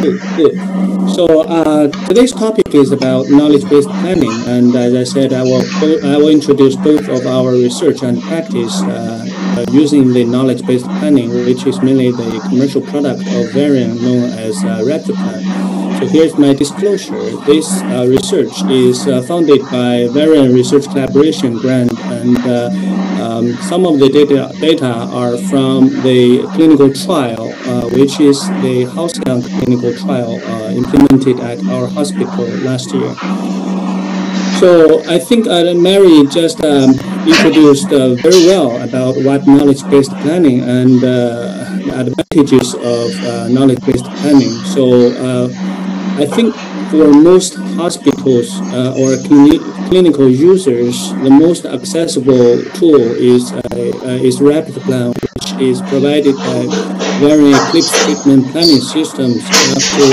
Good. So today's topic is about knowledge-based planning, and as I said, I will introduce both of our research and practice using the knowledge-based planning, which is mainly the commercial product of variant known as RapidPlan. So here's my disclosure. This research is funded by Variant Research Collaboration Grant, and some of the data are from the clinical trial, which is the Hotspot clinical trial implemented at our hospital last year. So I think Mary just introduced very well about what knowledge-based planning and the advantages of knowledge-based planning. So I think for most hospitals or clinical users, the most accessible tool is RapidPlan, which is provided by Variant Eclipse treatment planning systems. After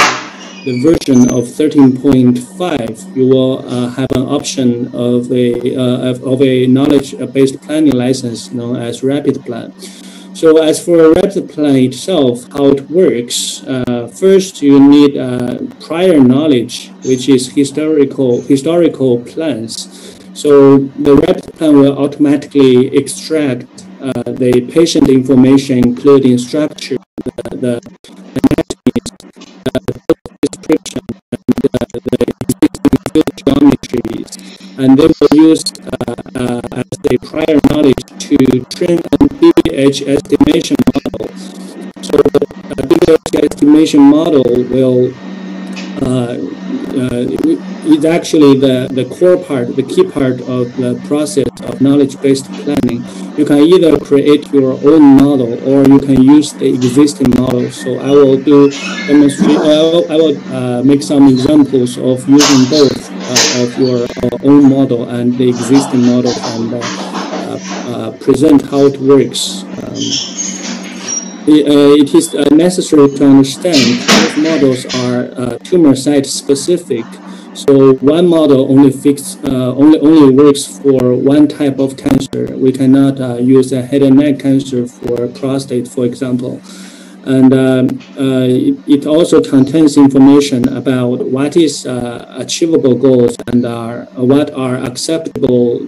the version of 13.5, you will have an option of a knowledge-based planning license known as RapidPlan. So as for RapidPlan itself, how it works, first you need prior knowledge, which is historical plans. So the RapidPlan will automatically extract the patient information, including structure, the anatomy, the description, and the existing field geometries, and they will use as the prior knowledge to train an BH estimation model. So the BH estimation model will is actually the core part, the key part of the process of knowledge-based planning. You can either create your own model or you can use the existing model. So I will demonstrate. I will make some examples of using both of your own model and the existing model and present how it works. It is necessary to understand both models are tumor site specific. So one model only works for one type of cancer. We cannot use a head and neck cancer for prostate, for example. And it also contains information about what is achievable goals and what are acceptable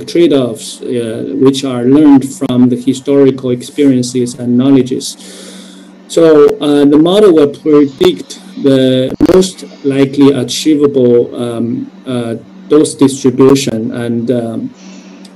trade-offs, which are learned from the historical experiences and knowledges. So the model will predict the most likely achievable dose distribution, and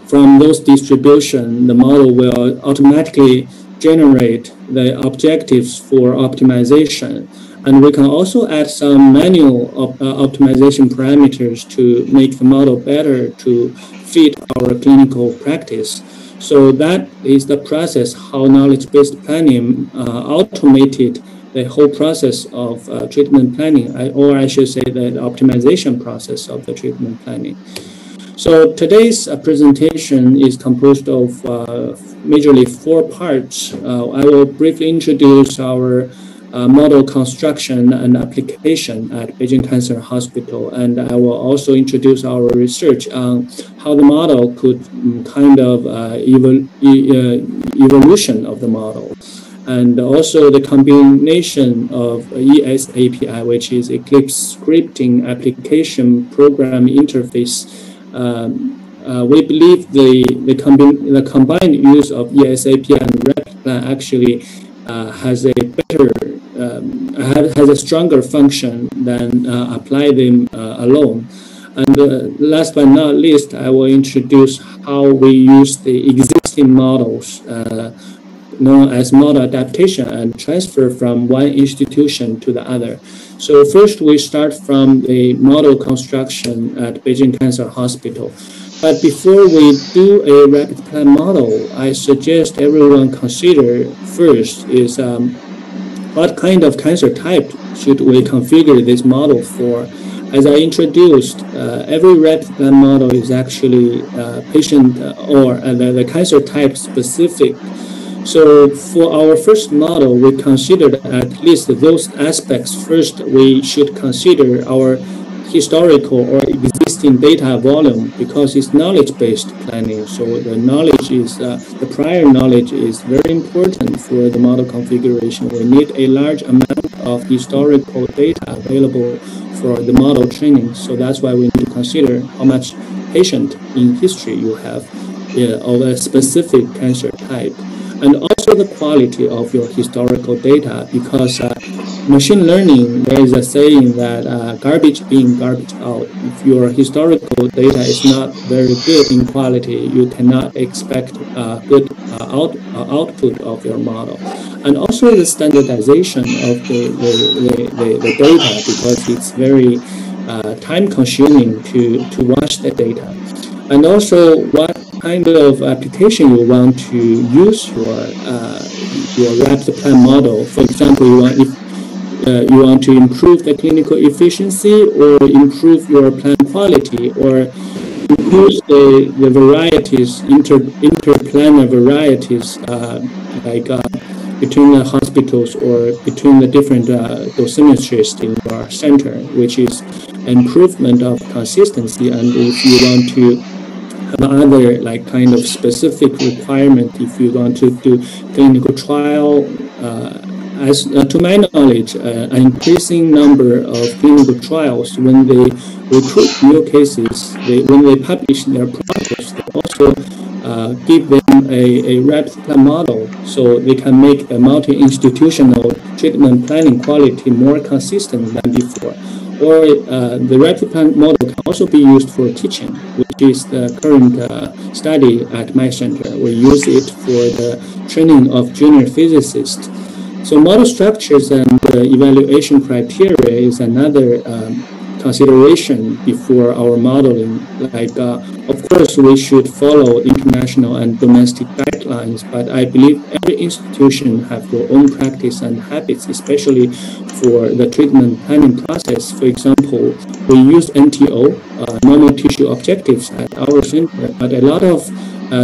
from those distribution, the model will automatically generate the objectives for optimization. And we can also add some manual optimization parameters to make the model better to fit our clinical practice. So that is the process how knowledge-based planning automated the whole process of treatment planning, or I should say the optimization process of the treatment planning. So today's presentation is composed of majorly 4 parts. I will briefly introduce our model construction and application at Peking Cancer Hospital, and I will also introduce our research on how the model could kind of evolution of the model, and also the combination of ESAPI, which is Eclipse Scripting Application Program Interface. We believe the combined use of ESAPI and RapidPlan actually has a stronger function than apply them alone. And last but not least, I will introduce how we use the existing models known as model adaptation and transfer from one institution to the other. So first we start from the model construction at Peking Cancer Hospital. But before we do a RapidPlan model, I suggest everyone consider first is what kind of cancer type should we configure this model for. As I introduced, every RapidPlan model is actually patient or the cancer type specific. So for our first model, we considered at least those aspects. First, we should consider our historical or existing data volume because it's knowledge-based planning. So the knowledge is, the prior knowledge is very important for the model configuration. We need a large amount of historical data available for the model training. So that's why we need to consider how much patient in history you have of a specific cancer type, and also the quality of your historical data, because machine learning, there is a saying that garbage in, garbage out. If your historical data is not very good in quality, you cannot expect good output of your model. And also the standardization of the data, because it's very time consuming to wash the data. And also what kind of application you want to use your rapid plan model. For example, you want to improve the clinical efficiency, or improve your plan quality, or use the varieties, interplanar varieties, like between the hospitals or between the different dosimetrists in your center, which is improvement of consistency. And if you want to have other like kind of specific requirement, if you want to do clinical trial, as to my knowledge, an increasing number of clinical trials, when they recruit new cases, when they publish their progress, they also give them a rapid plan model, so they can make the multi-institutional treatment planning quality more consistent than before. Or the rapid plan model can also be used for teaching, which is the current study at my center. We use it for the training of junior physicists. So model structures and evaluation criteria is another consideration before our modeling. Like, of course, we should follow international and domestic guidelines, but I believe every institution have their own practice and habits, especially for the treatment planning process. For example, we use NTO, normal tissue objectives, at our center, but a lot of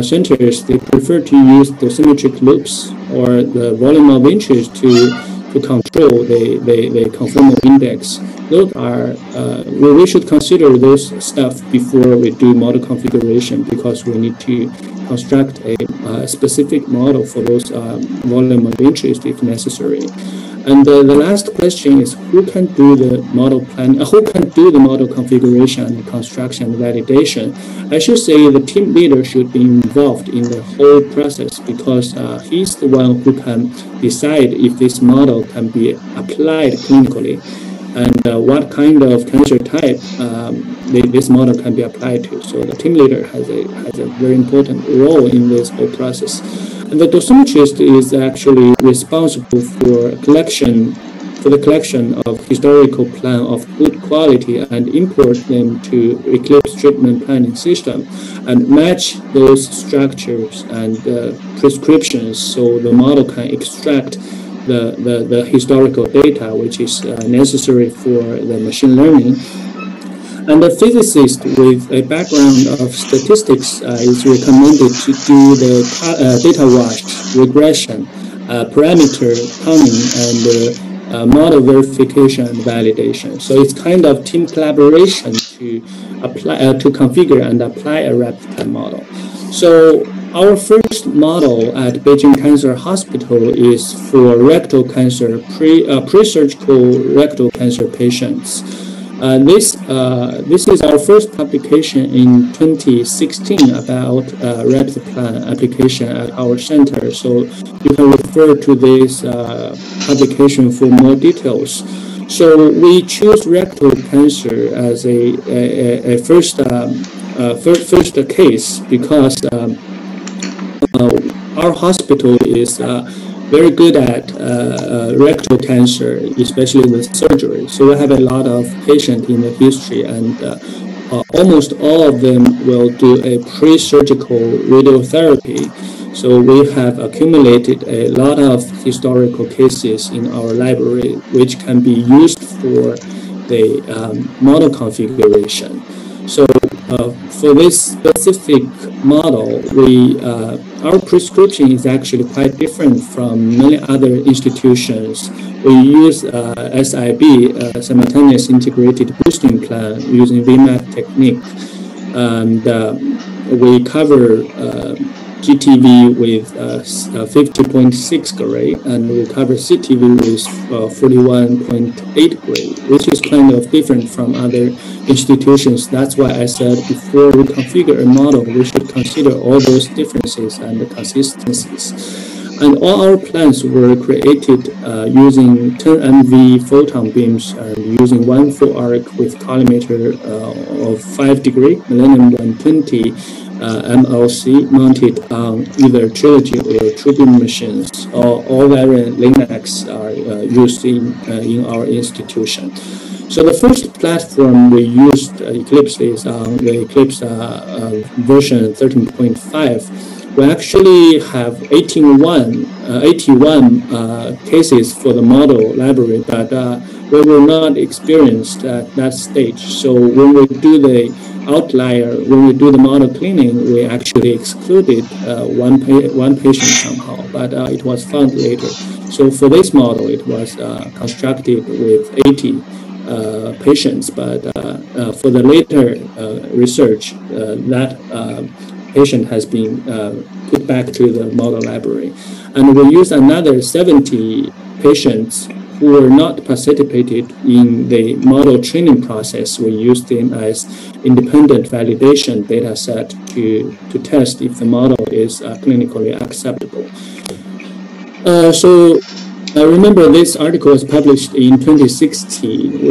centers, they prefer to use dosimetric loops or the volume of interest to control the conformal index. Those are, we should consider those stuff before we do model configuration, because we need to construct a specific model for those volume of interest if necessary. And the last question is, who can do the model plan? Who can do the model configuration and construction and validation? I should say the team leader should be involved in the whole process, because he's the one who can decide if this model can be applied clinically, and what kind of cancer type this model can be applied to. So the team leader has a very important role in this whole process. And the dosimetrist is actually responsible for the collection of historical plan of good quality and import them to Eclipse treatment planning system and match those structures and prescriptions, so the model can extract the historical data which is necessary for the machine learning. And a physicist with a background of statistics is recommended to do the data wash, regression, parameter counting, and model verification and validation. So it's kind of team collaboration to apply, to configure and apply a rapid plan model. So our first model at Beijing Cancer Hospital is for rectal cancer, pre-surgical rectal cancer patients. This is our first publication in 2016 about rapid plan application at our center. So you can refer to this publication for more details. So we choose rectal cancer as a first case because our hospital is very good at rectal cancer, especially with surgery. So we have a lot of patients in the history, and almost all of them will do a pre-surgical radiotherapy. So we have accumulated a lot of historical cases in our library, which can be used for the model configuration. So for this specific model, our prescription is actually quite different from many other institutions. We use SIB, simultaneous integrated boosting plan, using VMAT technique, and we cover GTV with 50.6 grade, and we cover CTV with 41.8 grade, which is kind of different from other institutions. That's why I said before we configure a model, we should consider all those differences and the consistencies. And all our plans were created using 10 MV photon beams and using one full arc with collimator of 5 degree, millennium 120 MLC mounted on either Trilogy or TrueBeam machines. All variant Linux are used in our institution. So the first platform we used Eclipse is on the Eclipse version 13.5. We actually have 81 cases for the model library, but we were not experienced at that stage. So when we do the outlier, when we do the model cleaning, we actually excluded one patient somehow, but it was found later. So for this model, it was constructed with 80 patients, but for the later research, that patient has been put back to the model library. And we use another 70 patients who were not participated in the model training process. We use them as independent validation data set to test if the model is clinically acceptable. So I remember this article was published in 2016,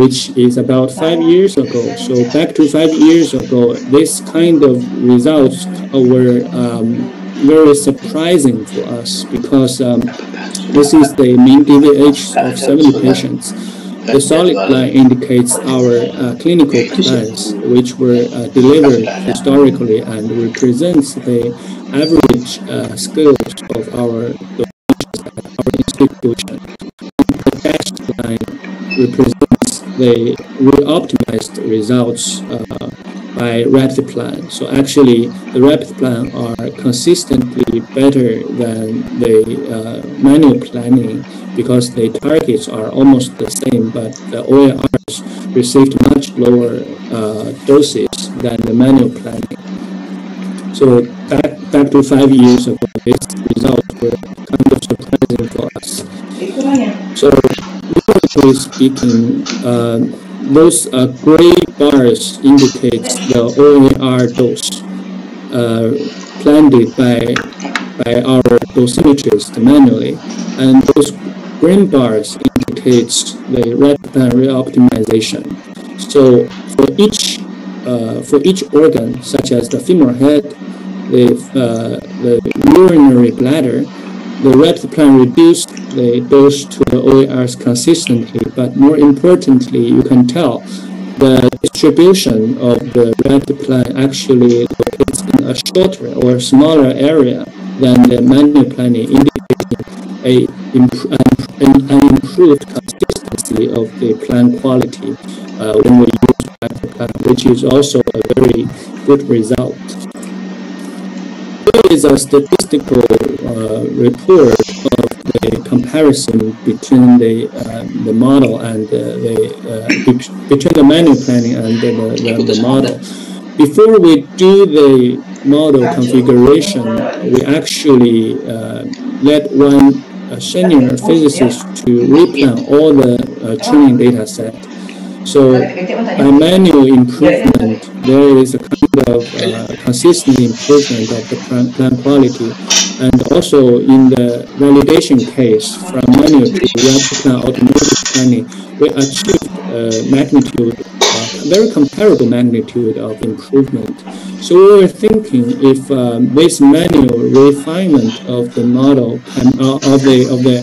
which is about 5 years ago. So back to 5 years ago, this kind of results were very surprising for us because this is the mean DVH of 70 patients. The solid line indicates our clinical plans, which were delivered historically and represents the average scales of our institution. The dashed line represents the re-optimized results by rapid plan. So actually, the rapid plan are consistently better than the manual planning because the targets are almost the same, but the OARs received much lower doses than the manual planning. So back to 5 years ago, these results were kind of surprising for us. So, generally speaking, those gray bars indicates the OAR dose planned by our dosimetrist manually, and those green bars indicates the rapid plan reoptimization. So for each organ, such as the femoral head, the urinary bladder, the rapid plan reduced the dose to the OARs consistently, but more importantly, you can tell the distribution of the rapid plan actually locates in a shorter or smaller area than the manual planning, indicating an improved consistency of the plan quality when we use rapid plan, which is also a very good result. Here is a statistical report of the comparison between the model and between the manual planning and the model. Before we do the model configuration, we actually let one senior physicist to replan all the training data set. So by manual improvement, there is a kind of consistent improvement of the plan quality. And also in the validation case, from manual to rapid plan automated planning, we achieved magnitude, very comparable magnitude of improvement. So we were thinking if this manual refinement of the model of the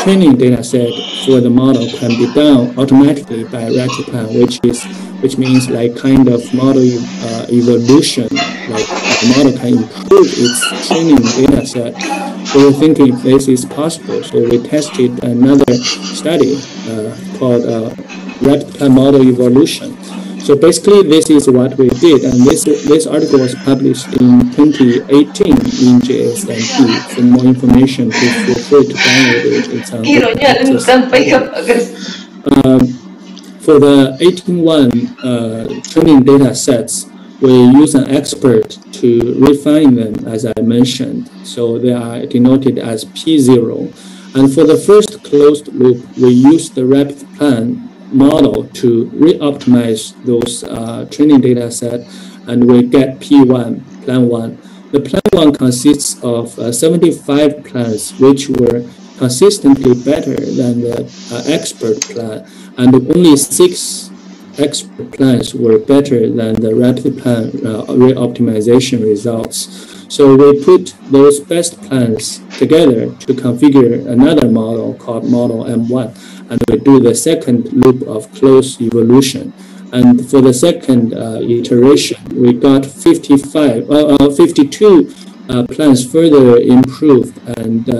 training data set for the model can be done automatically by rapid plan, which means like kind of model evolution, like the model can improve its training data set. We were thinking if this is possible, so we tested another study called rapid plan model evolution. So basically, this is what we did, and this article was published in 2018 in JSNP. For more information, please feel free to download it. It's on for the 18-1 training data sets, we use an expert to refine them, as I mentioned. So they are denoted as P0. And for the first closed loop, we use the rapid plan model to re-optimize those training data set, and we get P1, plan 1. The plan 1 consists of 75 plans, which were consistently better than the expert plan, and only 6 expert plans were better than the rapid plan re-optimization results. So we put those best plans together to configure another model called model M1, and we do the second loop of closed evolution. And for the second iteration, we got 52 plans further improved, and we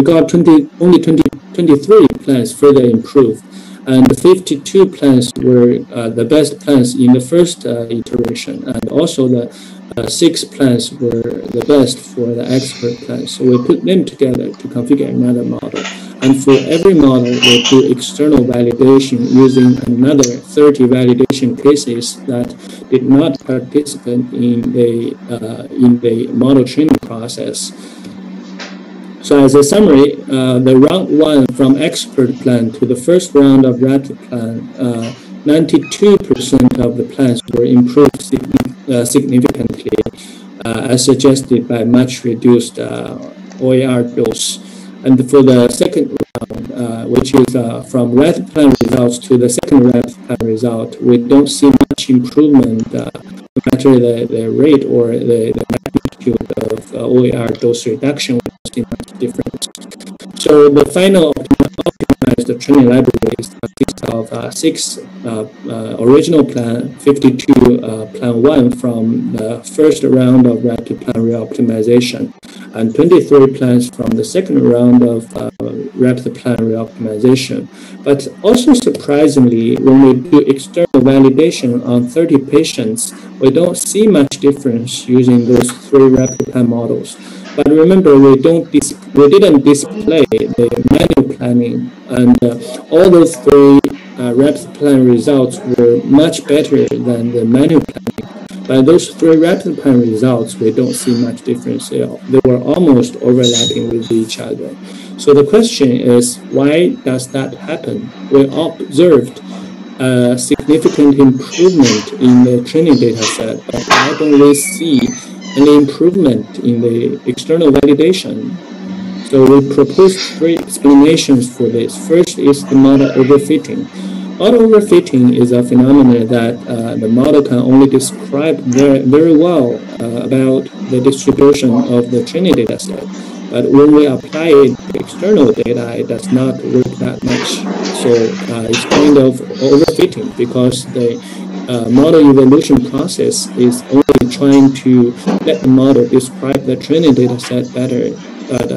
got 23 plans further improved, and 52 plans were the best plans in the first iteration, and also the 6 plans were the best for the expert plans. So we put them together to configure another model. And for every model, we do external validation using another 30 validation cases that did not participate in the model training process. So as a summary, the round 1 from expert plan to the first round of rapid plan, 92% of the plans were improved significantly, as suggested by much reduced OER dose. And for the second round, which is from rapid plan results to the second rapid plan result, we don't see much improvement, no matter the rate or the magnitude of OER dose reduction, we don't see much difference. So the final optimized training library consists of 6 original plan, 52 plan 1 from the first round of rapid plan reoptimization, and 23 plans from the second round of rapid plan reoptimization. But also surprisingly, when we do external validation on 30 patients, we don't see much difference using those 3 rapid plan models. But remember, we didn't display the manual planning, and all those 3 rapid plan results were much better than the manual planning. By those 3 rapid plan results, we don't see much difference at all. They were almost overlapping with each other. So the question is, why does that happen? We observed a significant improvement in the training data set, but why don't we see any improvement in the external validation? So we proposed 3 explanations for this. First is the model overfitting. Model overfitting is a phenomenon that the model can only describe very well about the distribution of the training data set. But when we apply it to external data, it does not work that much. So it's kind of overfitting because the model evolution process is only trying to let the model describe the training data set better, but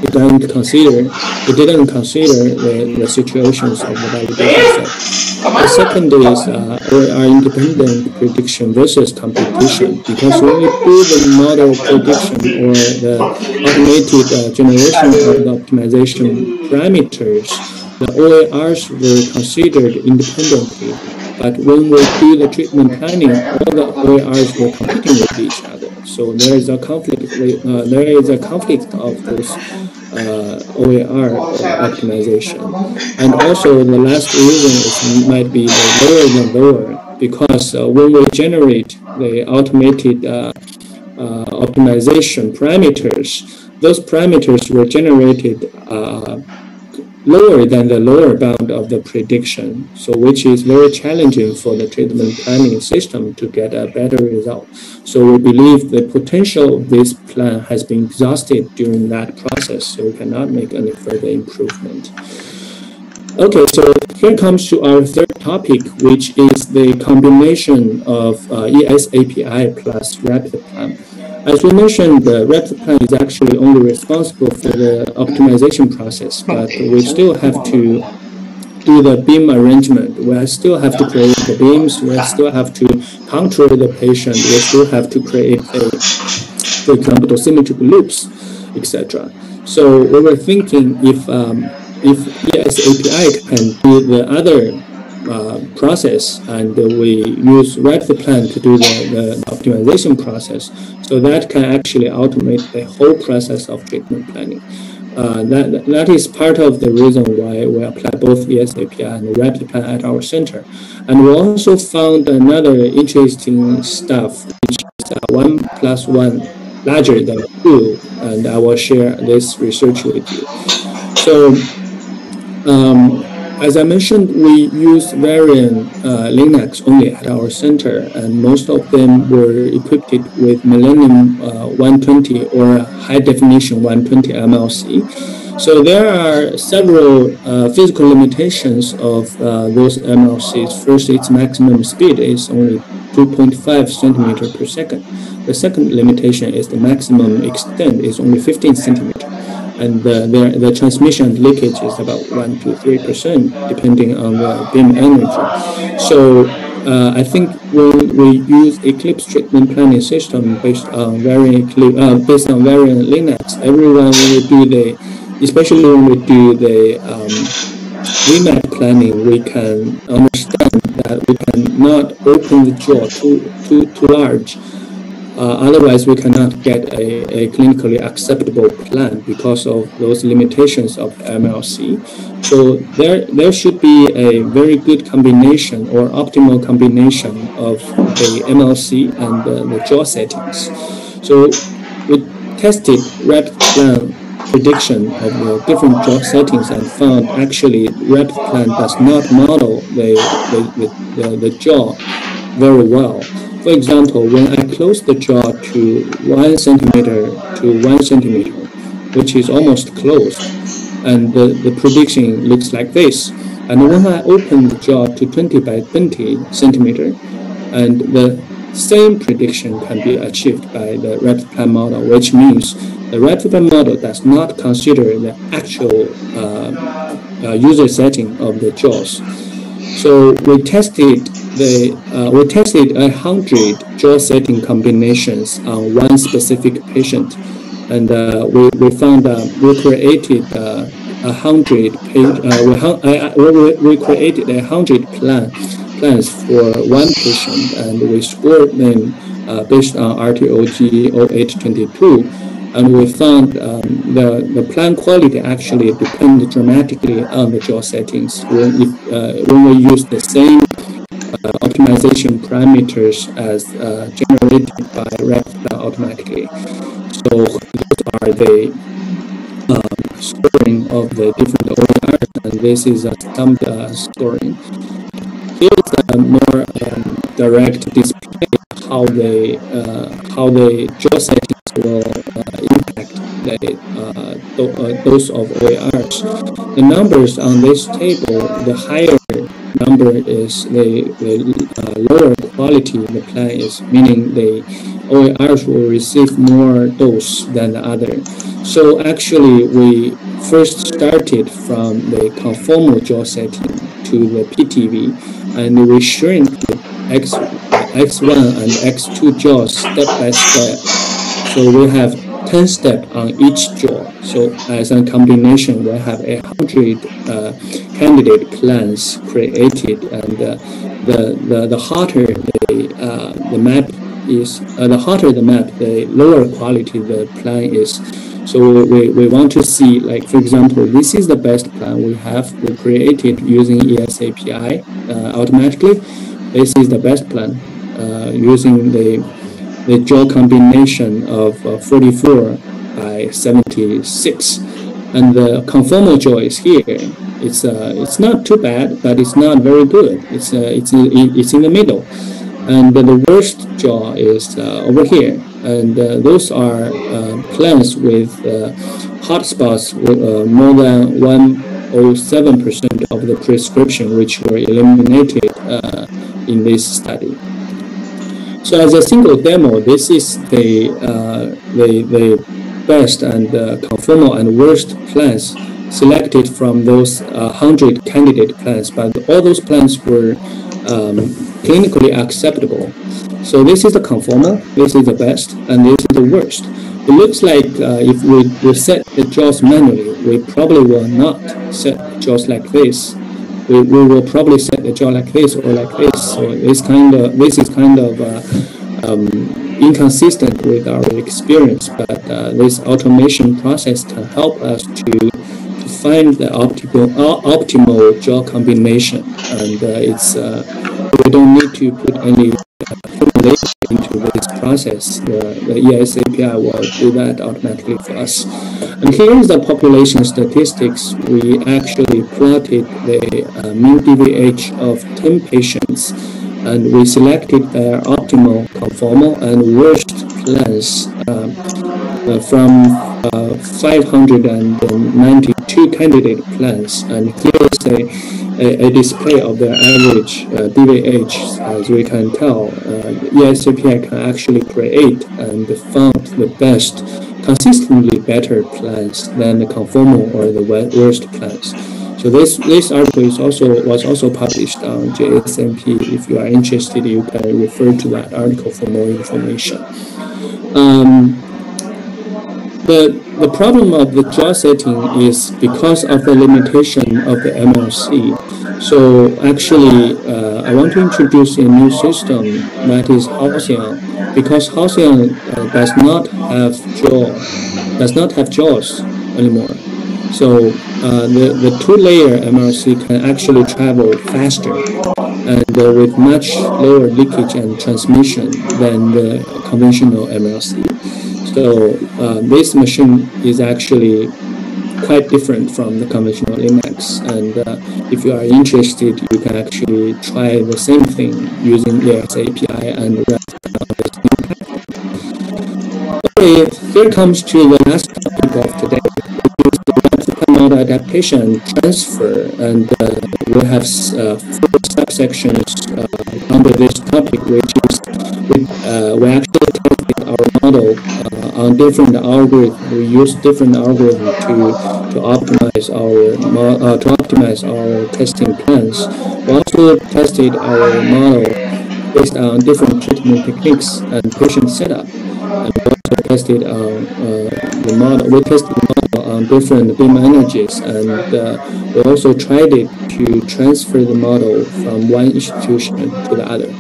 it didn't consider the situations of the validation set. The second is our independent prediction versus competition, because when we do the model prediction or the automated generation of the optimization parameters, the OARs were considered independently. But when we do the treatment planning, all the OARs were competing with each other. So there is a conflict. There is a conflict of those OAR optimization. And also the last reason might be the lower than lower, because when we generate the automated optimization parameters, those parameters were generated lower than the lower bound of the prediction, so which is very challenging for the treatment planning system to get a better result. So we believe the potential of this plan has been exhausted during that process, so we cannot make any further improvement. Okay, so here comes to our third topic, which is the combination of ES-API plus rapid plan. As we mentioned, the rapid plan is actually only responsible for the optimization process, but we still have to do the beam arrangement. We still have to create the beams. We still have to control the patient. We still have to create, for example, dosimetric loops, etc. So we were thinking if ES-API can do the other process, and we use refinement to do the optimization process. So that can actually automate the whole process of treatment planning. That is part of the reason why we apply both ESAPI and refinement at our center. And we also found another interesting stuff, which is 1 + 1 larger than 2, and I will share this research with you. So, as I mentioned, we use variant Linux only at our center, and most of them were equipped with Millennium 120 or high definition 120 MLC. So there are several physical limitations of those MLCs. First, its maximum speed is only 2.5 centimeter per second. The second limitation is the maximum extent is only 15 centimeter. And the transmission leakage is about 1 to 3%, depending on the beam energy. So I think when we use Eclipse treatment planning system based on variant Linux, everyone when we do especially when we do the VMAT planning, we can understand that we cannot open the jaw too large. Otherwise, we cannot get a clinically acceptable plan because of those limitations of MLC. So there should be a very good combination or optimal combination of the MLC and the jaw settings. So we tested refinement prediction of the different jaw settings and found actually refinement does not model the jaw very well. For example, when I close the jaw to 1 centimeter to 1 centimeter, which is almost closed, and the prediction looks like this. And when I open the jaw to 20 by 20 centimeter, and the same prediction can be achieved by the refinement model, which means the refinement model does not consider the actual user setting of the jaws. So we tested 100 jaw setting combinations on one specific patient, and we found we created 100 plans for one patient, and we scored them based on RTOG 0822. And we found the plan quality actually depends dramatically on the jaw settings when we use the same optimization parameters as generated by refinement automatically. So those are the scoring of the different OERs, and this is a summed scoring. Here is a more direct display how the jaw settings will impact those of OERs. The numbers on this table, the higher number is the lower quality the plan is, meaning the OERs will receive more dose than the other. So actually, we first started from the conformal jaw setting to the PTV, and we shrink the X1 and X2 jaws step by step. So we have 10 steps on each jaw. So as a combination, we have 100 candidate plans created, and the hotter the map is, the hotter the map, the lower quality the plan is. So we want to see, like, for example, this is the best plan we created using ESAPI automatically. This is the best plan using the jaw combination of 44 by 76, and the conformal jaw is here. It's not too bad, but it's not very good. It's in the middle, and the worst jaw is over here. And those are plans with hotspots more than 107% of the prescription, which were eliminated in this study. So as a single demo, this is the best and conformal and worst plans selected from those 100 candidate plans, but all those plans were clinically acceptable. So this is the conformal, this is the best, and this is the worst. It looks like if we set the jaws manually, we probably will not set jaws like this. we will probably set the jaw like this or like this. So this is kind of inconsistent with our experience, but this automation process can help us to find the optimal jaw combination, and we don't need to put any formulation into this process. The ES API will do that automatically for us. And here is the population statistics. We actually plotted the mean DVH of 10 patients, and we selected their optimal, conformal, and worst plans from 592 candidate plans. And here is a display of their average DVH. As we can tell, ESAPI can actually create and found the best, consistently better plans than the conformal or the worst plans. So this article was also published on JSMP. If you are interested, you can refer to that article for more information. The problem of the jaw setting is because of the limitation of the MRC. So actually, I want to introduce a new system that is Halcyon, because Halcyon does not have jaws anymore. So the two-layer MRC can actually travel faster and with much lower leakage and transmission than the conventional MRC. So this machine is actually quite different from the conventional Linux, and if you are interested, you can actually try the same thing using ES API and replica on this new platform. Okay, here comes to the last topic of today, which is the replica model adaptation transfer, and we have 4 subsections under this topic, which is we actually tested our model on different algorithms. We use different algorithms to optimize our testing plans. We also tested our model based on different treatment techniques and patient setup, and we also tested the model. We tested the model on different beam energies, and we also tried it to transfer the model from one institution to the other.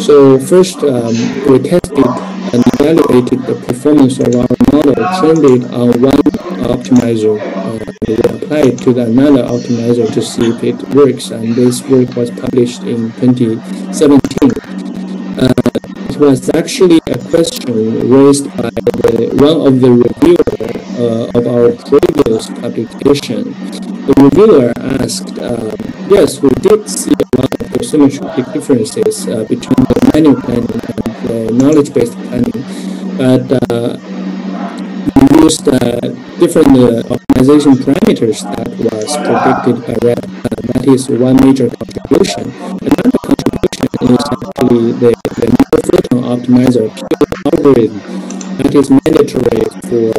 So first, we tested and evaluated the performance of our model, trained it on one optimizer, and we applied to another optimizer to see if it works, and this work was published in 2017. It was actually a question raised by one of the reviewers of our previous publication. The reviewer asked, yes, we did see a lot of asymmetric differences between the manual planning and the knowledge-based planning, but we used different optimization parameters that was predicted by replica. That is one major contribution. Another contribution is actually the photon optimizer pure algorithm that is mandatory for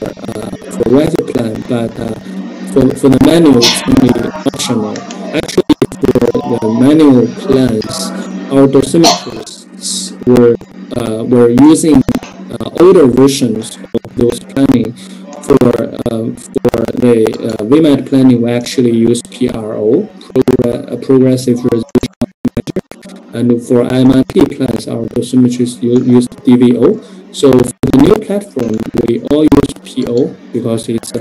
replica, but for the manual, it's only optional. Actually, for the manual plans, our dosimetrists were using older versions of those planning. For the VMAT planning, we actually use PRO, progressive resolution optimizer, and for IMRP plans, our dosimetrists use DVO. So for the new platform, we all use PO because it's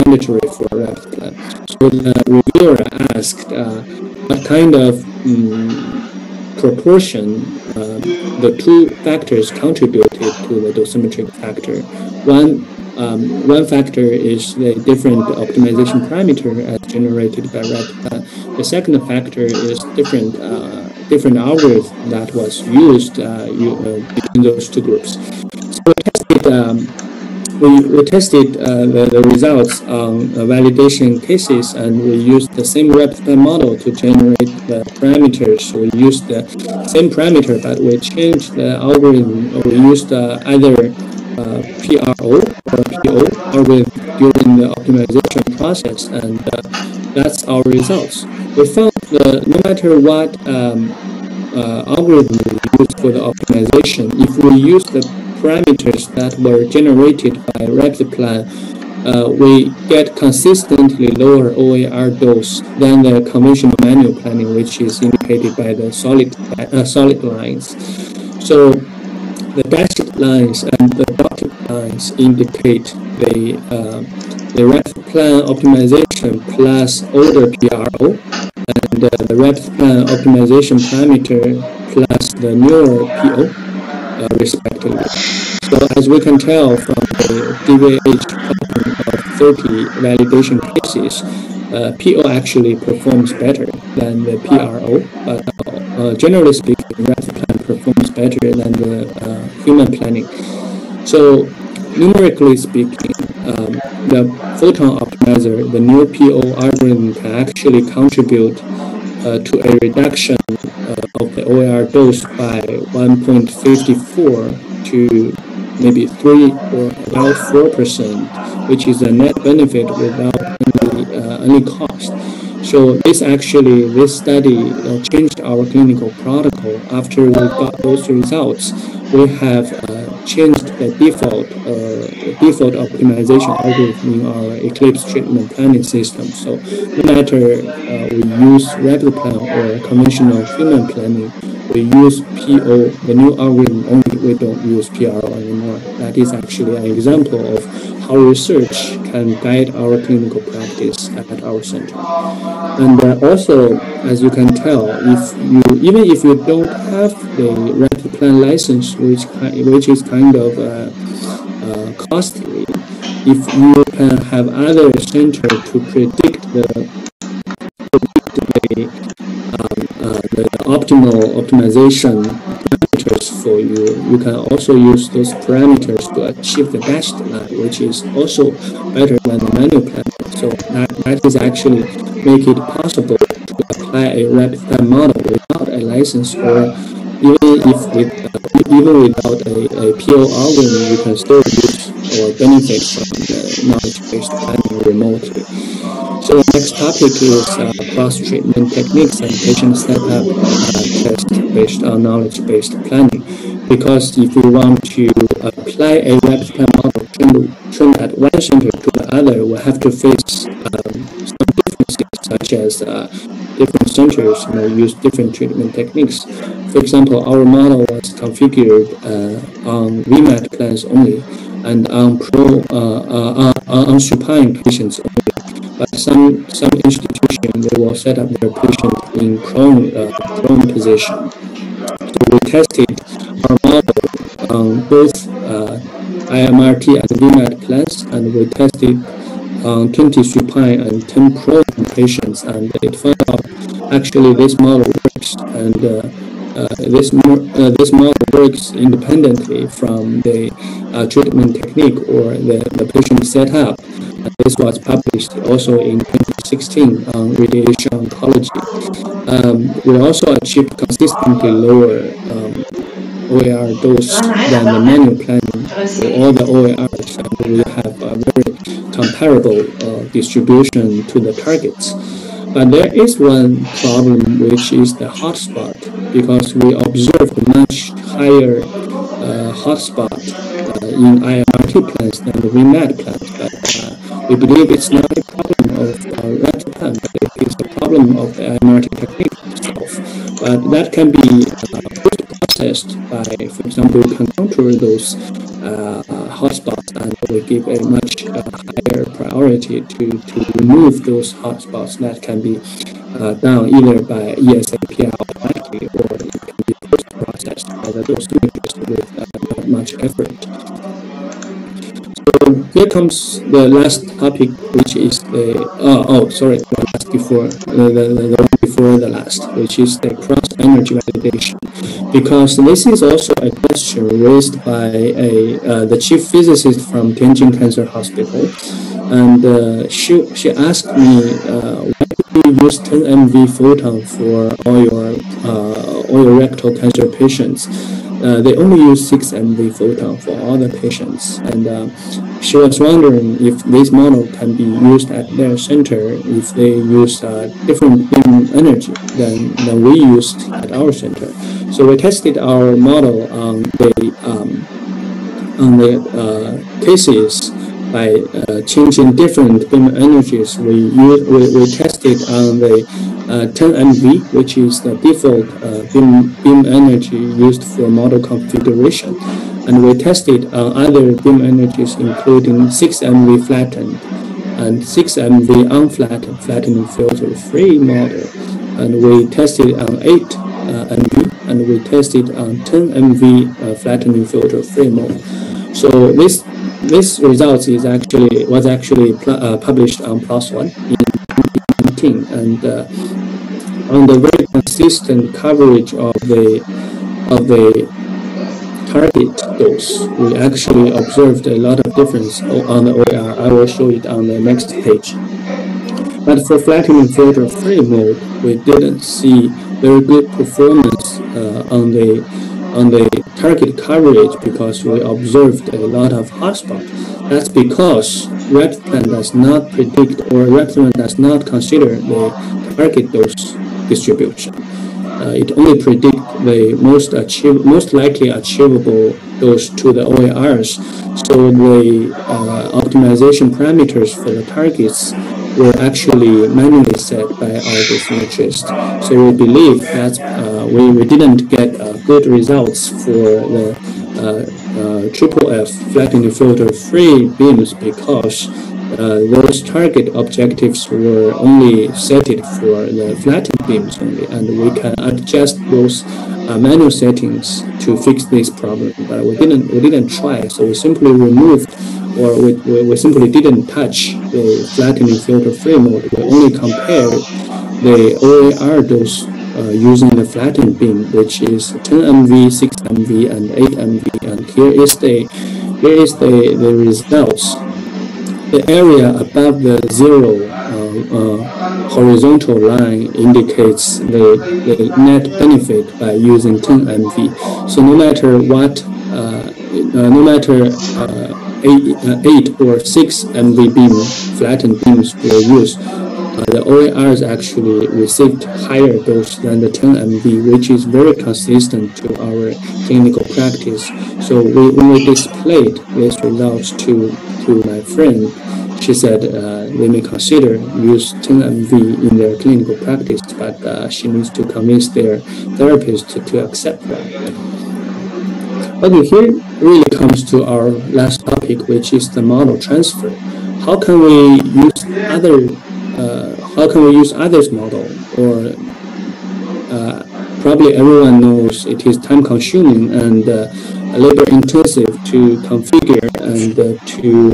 mandatory for replica plan. So the reviewer asked what kind of proportion the two factors contributed to the dosimetric factor. One factor is the different optimization parameter as generated by replica. The second factor is different algorithm that was used between those two groups. So we tested the results on validation cases, and we used the same replica model to generate the parameters. We used the same parameter, but we changed the algorithm. We used either PRO or PO algorithm during the optimization process, and that's our results. We found that no matter what algorithm we use for the optimization, if we use the parameters that were generated by replica plan, we get consistently lower OAR dose than the conventional manual planning, which is indicated by the solid lines. So the dashed lines and the dotted lines indicate the rapid plan optimization plus older PRO, and the rapid plan optimization parameter plus the newer PO, respectively. So as we can tell from the DVH pattern of 30 validation cases, PO actually performs better than the PRO, but generally speaking, rapid plan performs better than the human planning. So numerically speaking, the photon optimizer, the new PO algorithm, can actually contribute to a reduction of the OAR dose by 1.54 to maybe 3 or about 4%, which is a net benefit without any cost. So this study changed our clinical protocol. After we got those results, we have changed the default optimization algorithm in our Eclipse treatment planning system. So no matter we use rapid plan or conventional human planning, we use PO, the new algorithm only. We don't use PRO anymore. That is actually an example of how research can guide our clinical practice at our center. And also, as you can tell, even if you don't have the rapid plan license, which is kind of costly, if you can have other center to predict the optimal optimization parameters for you, you can also use those parameters to achieve the dashed line, which is also better than the manual plan. So that is actually make it possible to apply a rapid plan model without a license, or even without a PO algorithm, you can still use or benefit from the knowledge-based planning remotely. So the next topic is cross-treatment techniques and patient setup test based on knowledge-based planning. Because if we want to apply a rapid plan model trained at one center to the other, we have to face some differences, such as different centers use different treatment techniques. For example, our model was configured on VMAT plans only and on supine patients only. But some institutions, they will set up their patient in prone position. So we tested our model on both IMRT and VMAT plans, and we tested 20 supine and 10 prone patients, and it found out actually this model works, and this model works independently from the treatment technique or the patient setup. This was published also in 2016 on Radiation Oncology. We also achieved consistently lower OAR dose than the manual planning for all the OARs, and we have a very comparable distribution to the targets. But there is one problem, which is the hotspot, because we observed much higher hotspot in IMRT plans than the VMAT plans. But we believe it's not a problem of rapid plan, but it is a problem of the IMRT technique itself. But that can be post-processed by, for example, we can contour those hotspots, and we give a much higher priority to remove those hotspots. That can be done either by ESAPI automatically, or it can be post-processed by the dosimeters with not much effort. So here comes the last topic, which is the the one before the last, which is the cross-energy validation. Because this is also a question raised by the chief physicist from Tianjin Cancer Hospital, and she asked me, why do you use 10 MV photon for all your rectal cancer patients? They only use 6 MV photon for all the patients, and she was wondering if this model can be used at their center if they use different beam energy than we used at our center. So we tested our model on the cases by changing different beam energies. We tested on the 10 MV, which is the default beam energy used for model configuration. And we tested on other beam energies, including 6 MV flattened and 6 MV unflattened, flattening filter-free model. And we tested on 8 MV, and we tested on 10 MV flattening filter-free model. So this results was actually published on PLOS ONE in 2019, and on the very consistent coverage of the target dose, we actually observed a lot of difference on the OER. I will show it on the next page. But for flattening filter-free mode, we didn't see very good performance on the target coverage because we observed a lot of hotspots. That's because refinement does not predict, or refinement does not consider the target dose distribution. It only predicts the most likely achievable dose to the OERs. So the optimization parameters for the targets were actually manually set by our dosimetrist. So we believe that we didn't get good results for the FFF flattening filter-free beams because those target objectives were only set for the flattened beams only, and we can adjust those manual settings to fix this problem. But we didn't try, so we simply removed, or we simply didn't touch the flattening filter-free mode. We only compared the OER dose using the flattened beam, which is 10 MV, 6 MV, and 8 MV. And here is the results. The area above the 0 horizontal line indicates the net benefit by using 10 MV. So no matter what, 8 or 6 MV beam, flattened beams were used, the OERs actually received higher dose than the 10 MV, which is very consistent to our clinical practice. So when we displayed these results to my friend, she said they may consider use 10 MV in their clinical practice, but she needs to convince their therapist to accept that. Okay, here really comes to our last topic, which is the model transfer. How can we use others' model? Or probably everyone knows it is time-consuming and labor-intensive to configure and to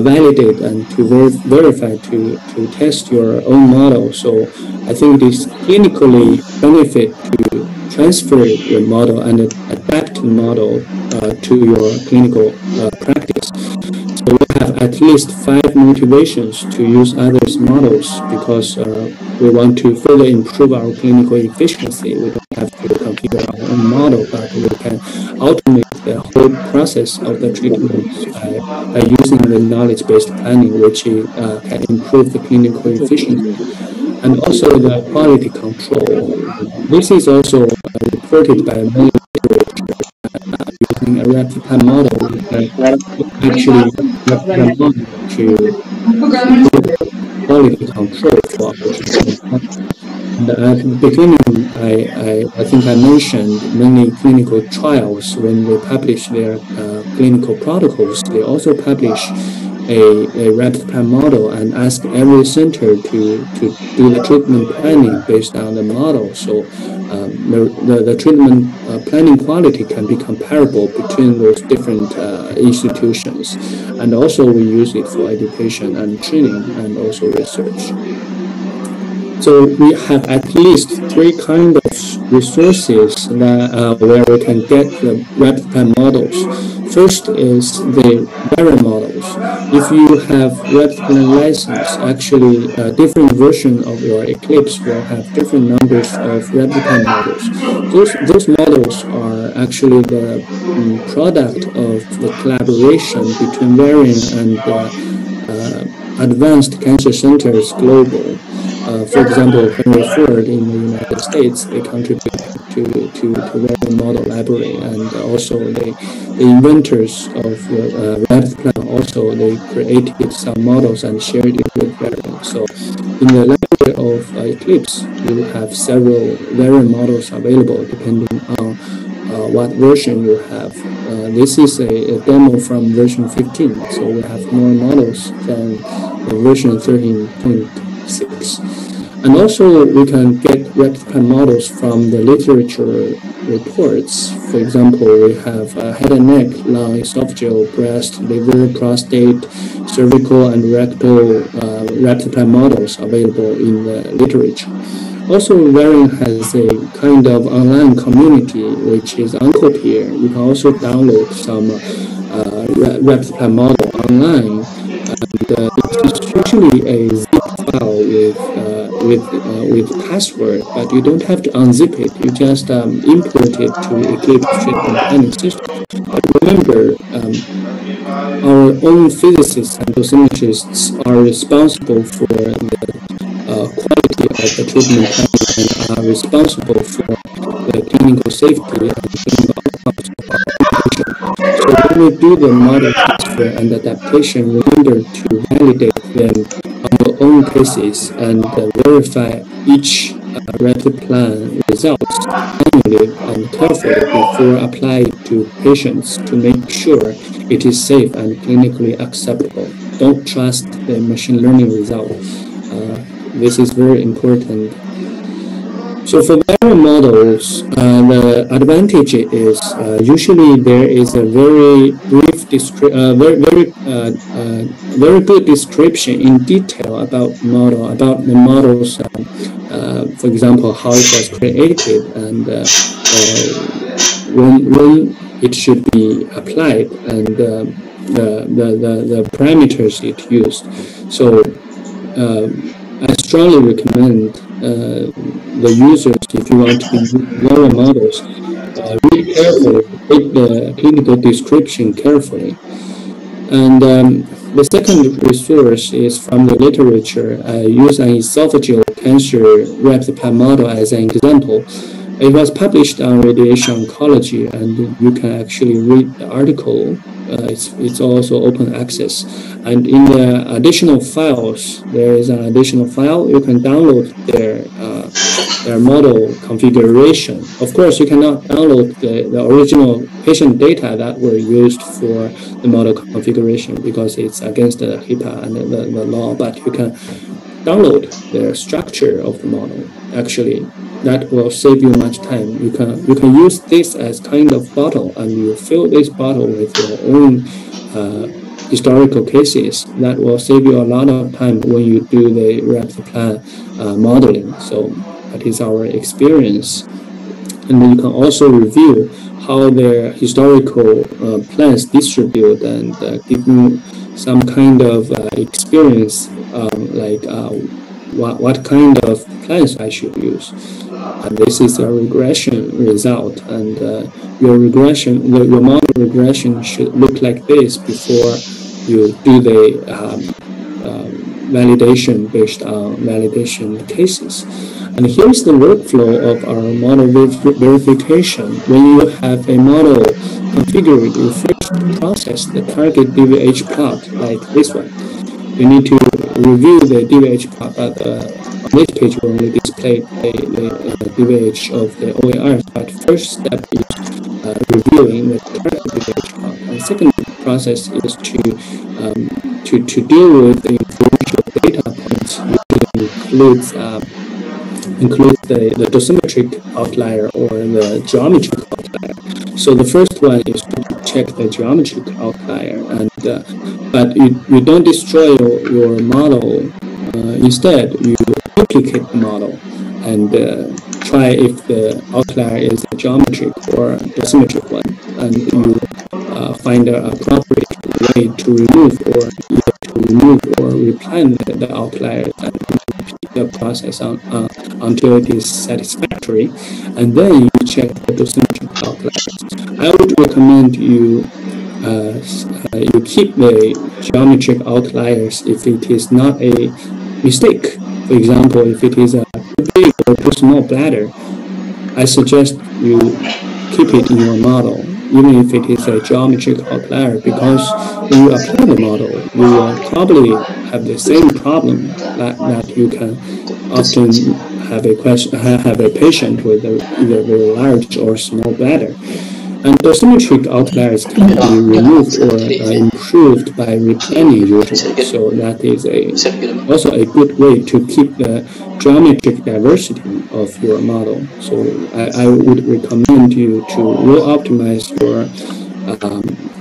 validate and to verify to test your own model. So I think it is clinically benefit to transfer your model and adapt the model to your clinical practice. So we have at least 5 motivations to use others' models because we want to further improve our clinical efficiency. We don't have to configure our own model, but we can automate the whole process of the treatment by using the knowledge-based planning, which can improve the clinical efficiency. And also the quality control. This is also reported by many literature. Using a replica model, actually replica model to improve quality control for our treatment. And at the beginning, I think I mentioned many clinical trials. When they publish their clinical protocols, they also publish a replica model and ask every center to do the treatment planning based on the model. So the treatment planning quality can be comparable between those different institutions. And also we use it for education and training and also research. So we have at least 3 kinds of resources that, where we can get the replica models. First is the variant models. If you have replica license, actually different version of your Eclipse will have different numbers of replica models. Those models are actually the product of the collaboration between variant and advanced cancer centers global. For example, Henry Ford in the United States, they contributed to their model library, and also the inventors of the RAPT plan also they created some models and shared it with variant. So in the library of Eclipse, you have several variant models available depending on what version you have. This is a demo from version 15, so we have more models than version 13.6. And also, we can get replicant models from the literature reports. For example, we have head and neck, lung, esophageal, breast, liver, prostate, cervical, and rectal replicant models available in the literature. Also, Variant has a kind of online community, which is Oncopeer. You can also download some replicant model online. And it's usually a zip file with password, but you don't have to unzip it. You just import it to Eclipse Companion system. But remember, our own physicists and dosimetrists are responsible for the quality of the treatment planning and are responsible for the clinical safety and clinical outcomes of our patient. So when we do the model transfer and adaptation, remember to validate them on your own cases and verify each plan results manually and carefully before applying to patients to make sure it is safe and clinically acceptable. Don't trust the machine learning result. This is very important. So for variant models, the advantage is usually there is a very brief, very good description in detail about the model's, for example, how it was created and when it should be applied and the parameters it used. So I strongly recommend the users, if you want to use variant models, read carefully, read the clinical description carefully. And the second resource is from the literature. I use an esophageal cancer replicant model as an example. It was published on Radiation Oncology, and you can actually read the article. It's also open access. And in the additional files, there is an additional file. You can download their model configuration. Of course, you cannot download the original patient data that were used for the model configuration because it's against the HIPAA and the law, but you can download the structure of the model. Actually, that will save you much time. You can use this as kind of bottle, and you fill this bottle with your own historical cases. That will save you a lot of time when you do the replicant modeling. So that is our experience. And then you can also review how their historical plans distribute and give you some kind of experience, like what kind of plans I should use. And this is a regression result, and your model regression should look like this before you do the validation based on validation cases. And here's the workflow of our model verification. When you have a model configured, you first process the target DVH plot like this one. You need to review the DVH plot, but on this page we only display the DVH of the OARs. But first step is reviewing the target DVH plot. And second process is to deal with the influential data points, which includes the dosimetric outlier or the geometric outlier. So the first one is to check the geometric outlier, and but you don't destroy your model. Instead, you duplicate the model and try if the outlier is a geometric or dosimetric one, and you find an appropriate way to remove or replan the outlier and repeat the process until it is satisfactory, and then you check the dosimetric outliers. I would recommend you keep the geometric outliers if it is not a mistake. For example, if it is a too big or too small bladder, I suggest you keep it in your model, even if it is a geometric outlier, because when you apply the model, you will probably have the same problem that you can often have a patient with either very large or small bladder. And dosimetric outliers can be removed or improved by replanning usually. So that is also a good way to keep the geometric diversity of your model. So I would recommend you to re-optimize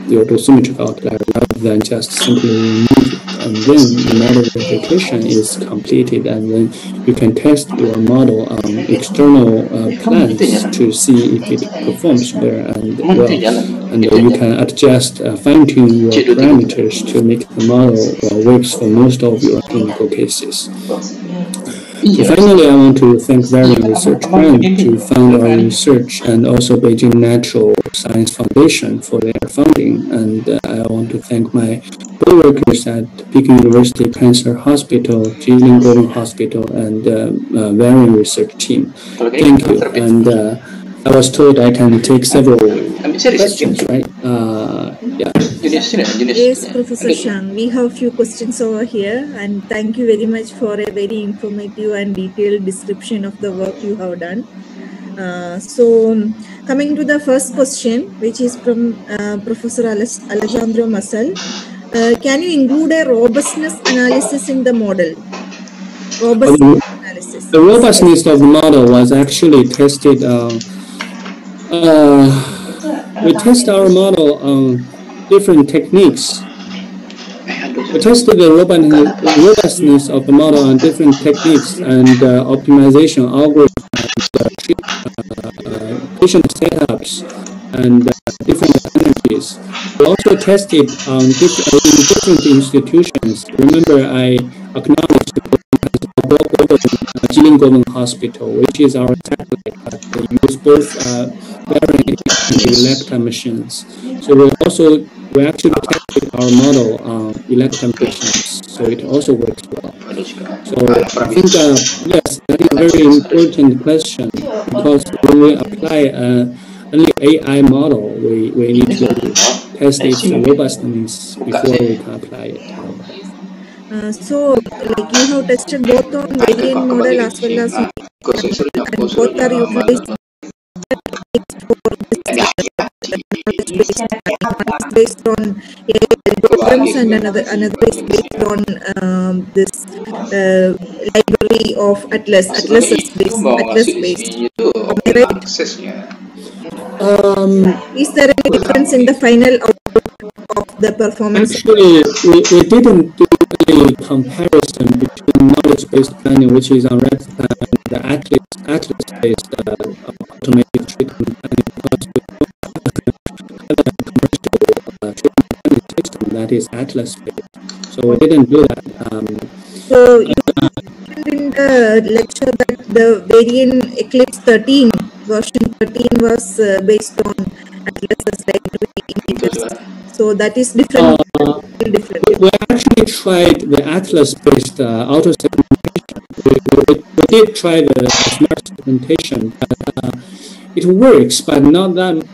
your dosimetric outlier rather than just simply remove it. And then the model verification is completed, and then you can test your model on external plans to see if it performs well and you can adjust, fine-tune your parameters to make the model works for most of your clinical cases. So finally, I want to thank Varian Research Grant to fund our research, and also Beijing Natural Science Foundation for their funding. And I want to thank my co-workers at Peking University Cancer Hospital, Junios Hospital, and Varian Research team. Thank you. And I was told I can take several questions, right? Yeah. Yes, Professor Zhang, we have few questions over here, and thank you very much for a very informative and detailed description of the work you have done. So coming to the first question, which is from Professor Alejandro Masal. Can you include a robustness analysis in the model? Robustness analysis. The robustness of the model was actually tested. We test our model on different techniques. We tested the robustness of the model on different techniques and optimization algorithms, patient setups, and different energies. We also tested on different institutions. Remember, I acknowledged Junios Hospital, which is our satellite, but they use both Varian and Electa machines. So we actually tested our model on Electa machines, so it also works well. So I think yes, that is a very important question, because when we apply only AI model, we need to test its robustness before we can apply it. So, like, you have tested both on variant model as well as and both are utilized based on AI algorithms, and another is based on this library of Atlas based. Am I right? Is there any difference in the final output of the performance? Actually, we didn't do any comparison between knowledge-based planning, which is on RedPlan, and the Atlas-based automated treatment planning, because we don't have a commercial treatment planning system that is Atlas-based. So we didn't do that. So you mentioned in the lecture that the variant Eclipse 13 version 13 was based on Atlas's library images. So that is different. We actually tried the Atlas-based auto segmentation. We did try the smart segmentation, but it works, but not that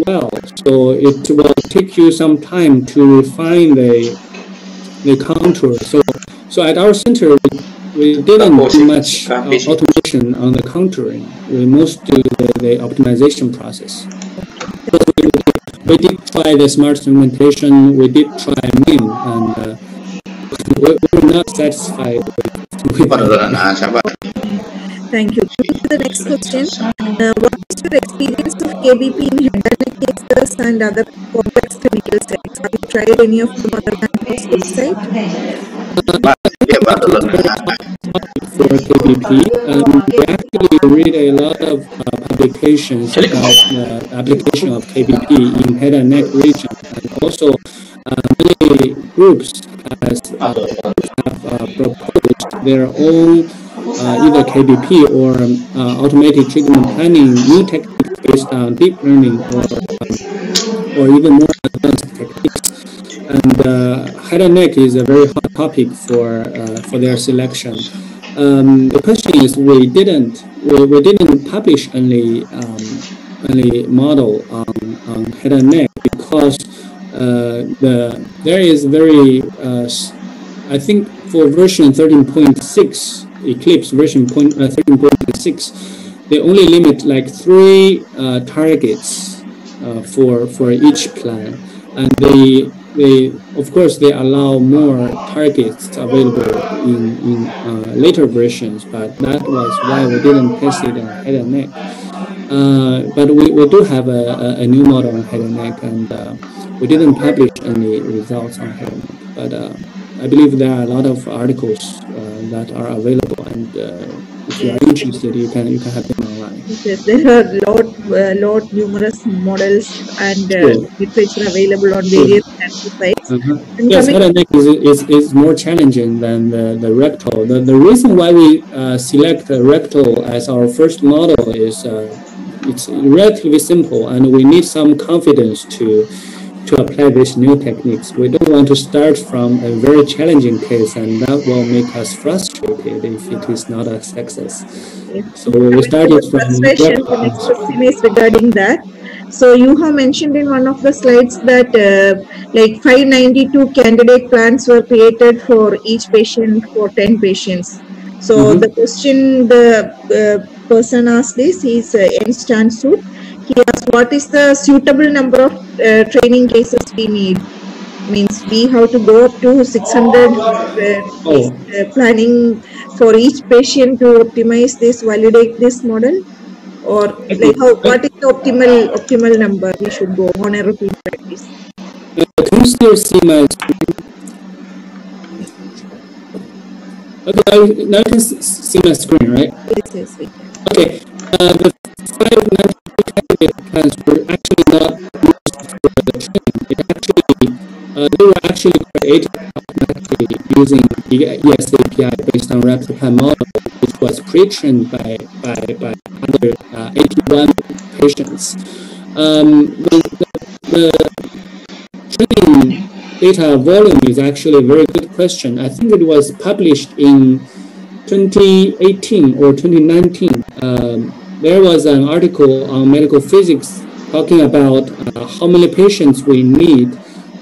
well. So it will take you some time to refine the contour. So at our center, we didn't do much automation on the contouring. We mostly do the optimization process. We did try the smart segmentation, we did try MIM, and we were not satisfied with it. Thank you. To the next question, what is your experience of KBP in head and neck cases and other complex clinical settings? Have you tried any of them other than hospital site? For KBP, we actually read a lot of publications about the application of KBP in head and neck region, and also many groups have proposed their own either KBP or automated treatment planning, new techniques based on deep learning or even more advanced techniques. And head and neck is a very hot topic for their selection. the question is we didn't publish any model on head and neck because there is very I think for version 13.6 Eclipse version 13.6 they only limit like 3 targets for each plan, and they of course they allow more targets available in later versions, but that was why we didn't test it on head and neck. But we do have a new model on head and neck, and we didn't publish any results on head and neck. But I believe there are a lot of articles that are available, and if you are interested, you can have them online. Yes, there are numerous models and literature available on various cancer sites. Yes, head and neck is more challenging than the rectal. The reason why we select rectal as our first model is it's relatively simple, and we need some confidence to apply these new techniques. We don't want to start from a very challenging case, and that will make us frustrated if it is not a success. So we started from frustration. The next question is regarding that. So you have mentioned in one of the slides that like 592 candidate plans were created for each patient for 10 patients. So the question the person asked this is Ernst Ansud. He asked, what is the suitable number of training cases we need? Means we have to go up to 600 planning for each patient to optimize this, validate this model, or like what is the optimal number we should go on a routine practice? Can you still see my screen? Okay, now you can see my screen, right? Yes, we can. Okay, the 592 candidate plans were actually not used for the training. They were actually created automatically using the ES API based on rapid plan model, which was pre-trained by other 81 patients. The training data volume is actually a very good question. I think it was published in 2018 or 2019. There was an article on medical physics talking about how many patients we need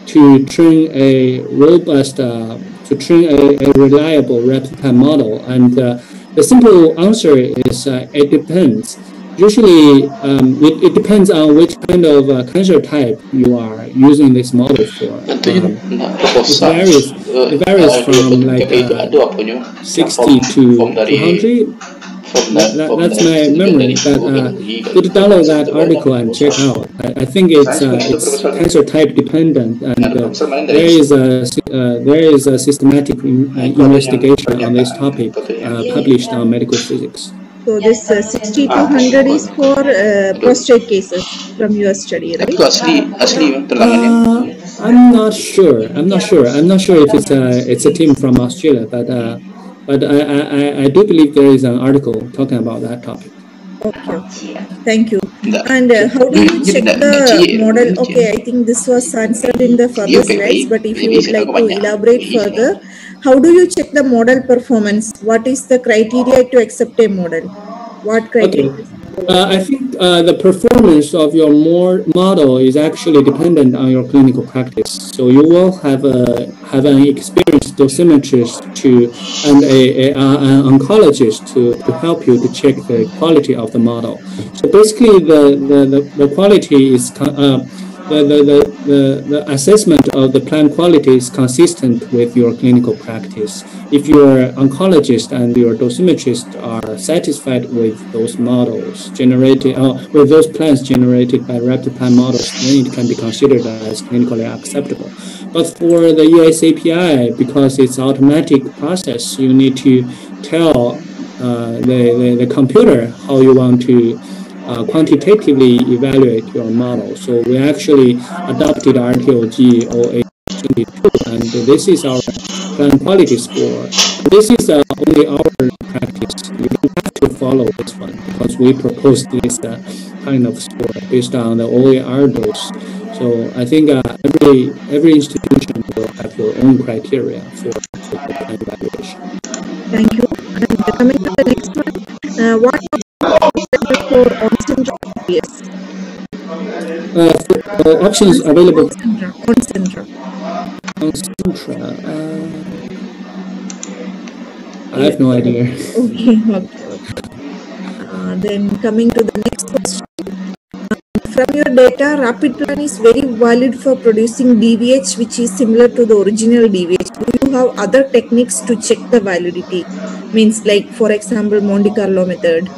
to train a robust, to train a reliable rapid time model. And the simple answer is it depends. Usually, it depends on which kind of cancer type you are using this model for. It varies from like 60 to 200. That's my memory, but could download that article and check out. I think it's cancer type dependent, and there is a systematic investigation on this topic published on medical physics. So this 60 to 100 is for prostate cases from your study, right? I'm not sure. I'm not sure if it's a team from Australia, but I do believe there is an article talking about that topic. Okay, thank you. And how do you check the model? Okay, I think this was answered in the further slides, but if you would like to elaborate further, how do you check the model performance? What is the criteria to accept a model? What criteria? Okay. I think the performance of your model is actually dependent on your clinical practice. So you will have an experienced dosimetrist and an oncologist to help you to check the quality of the model. So basically, the quality is the assessment of the plan quality is consistent with your clinical practice. If your oncologist and your dosimetrist are satisfied with those models generated, with those plans generated by rapid plan models, then it can be considered as clinically acceptable. But for the ES API, because it's automatic process, you need to tell the computer how you want to quantitatively evaluate your model. So we actually adopted RTOG 0822, and this is our plan quality score. This is only our practice. You don't have to follow this one because we proposed this kind of score based on the OER dose. So I think every institution will have your own criteria for the plan evaluation. Thank you. And coming to the next one, what for on-syndrome? Yes. Options available On-syndrome. I have no idea. Okay. Then coming to the next question. From your data, rapid plan is very valid for producing DVH, which is similar to the original DVH. Do you have other techniques to check the validity? Means like, for example, Monte Carlo method.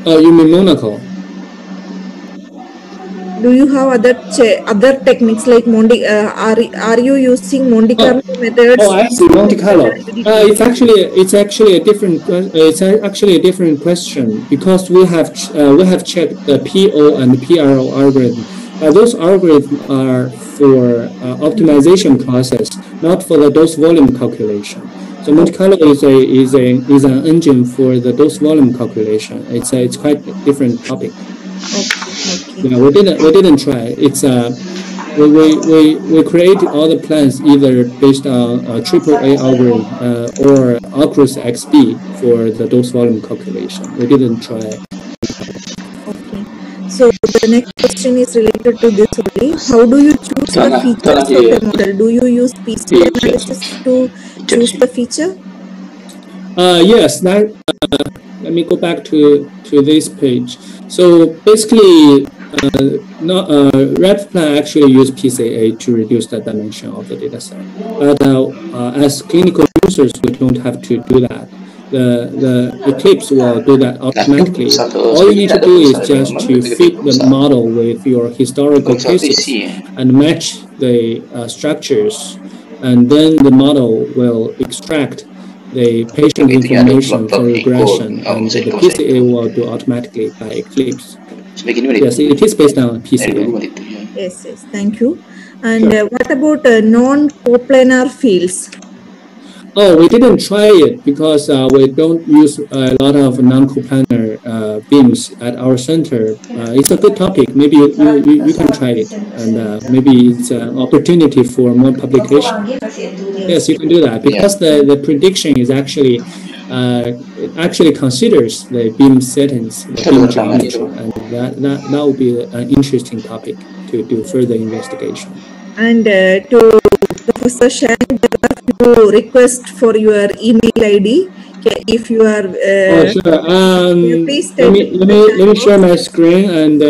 Oh, you mean Monaco? Do you have other techniques like Monte? Are you using Monte Carlo methods? Oh, I see, Monte Carlo. It's actually a different question, because we have checked the PO and PRO algorithm. Those algorithms are for optimization process, not for the dose volume calculation. So Monte Carlo is an engine for the dose volume calculation. It's quite a different topic. Okay. Yeah, we didn't try. It's we created all the plans either based on AAA algorithm or Acros XB for the dose volume calculation. We didn't try. Okay. So the next question is related to this only. How do you choose the features of the model? Do you use PC analysis to choose the feature? Yes. Let me go back to this page. So basically, RapidPlan actually use PCA to reduce the dimension of the data set. But as clinical users, we don't have to do that. The Eclipse will do that automatically. All you need to do is just to fit the model with your historical cases and match the structures, and then the model will extract the patient information for regression, and the PCA will do automatically by Eclipse. Yes, it is based on PCA. Yes, thank you. And what about non-coplanar fields? Oh, we didn't try it because we don't use a lot of non-coplanar beams at our center. It's a good topic. Maybe you can try it, and maybe it's an opportunity for more publication. Yes, you can do that, because the prediction is actually it actually considers the beam settings, the beam geometry, and that would be an interesting topic to do further investigation. And to Professor Zhang, there are few requests for your email ID. If you are, sure. Please let me share my screen, and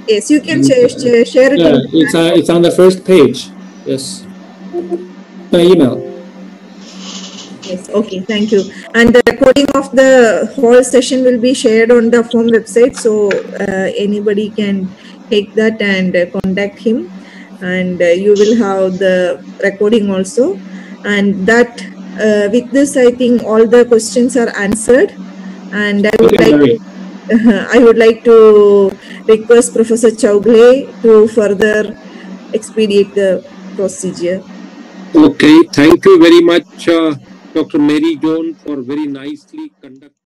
yes, you can share it. Yeah, it's on the first page. Yes, my email. Yes, okay, thank you. And the recording of the whole session will be shared on the form website, so anybody can take that and contact him, and you will have the recording also. And that with this, I think all the questions are answered, and I would like to request Professor Chowgule to further expedite the procedure. Okay, thank you very much, Dr. Mary Joan, for very nicely conducting.